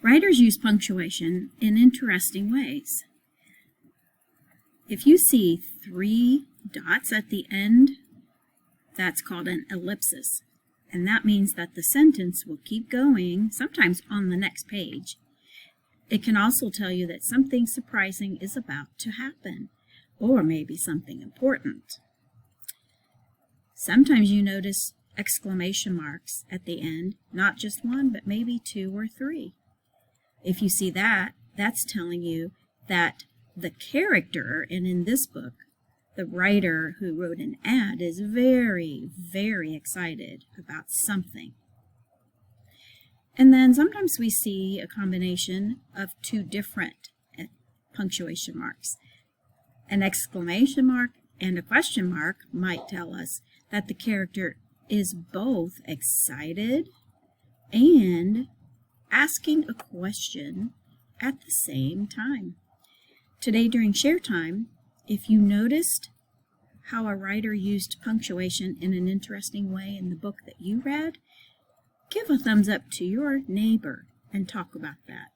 Writers use punctuation in interesting ways. If you see 3 dots at the end, that's called an ellipsis, and that means that the sentence will keep going, sometimes on the next page. It can also tell you that something surprising is about to happen, or maybe something important. Sometimes you notice exclamation marks at the end, not just 1, but maybe 2 or 3. If you see that, that's telling you that the character, and in this book, the writer who wrote an ad, is very, very excited about something. And then sometimes we see a combination of 2 different punctuation marks. An exclamation mark and a question mark might tell us that the character is both excited and asking a question at the same time. Today during share time, if you noticed how a writer used punctuation in an interesting way in the book that you read, give a thumbs up to your neighbor and talk about that.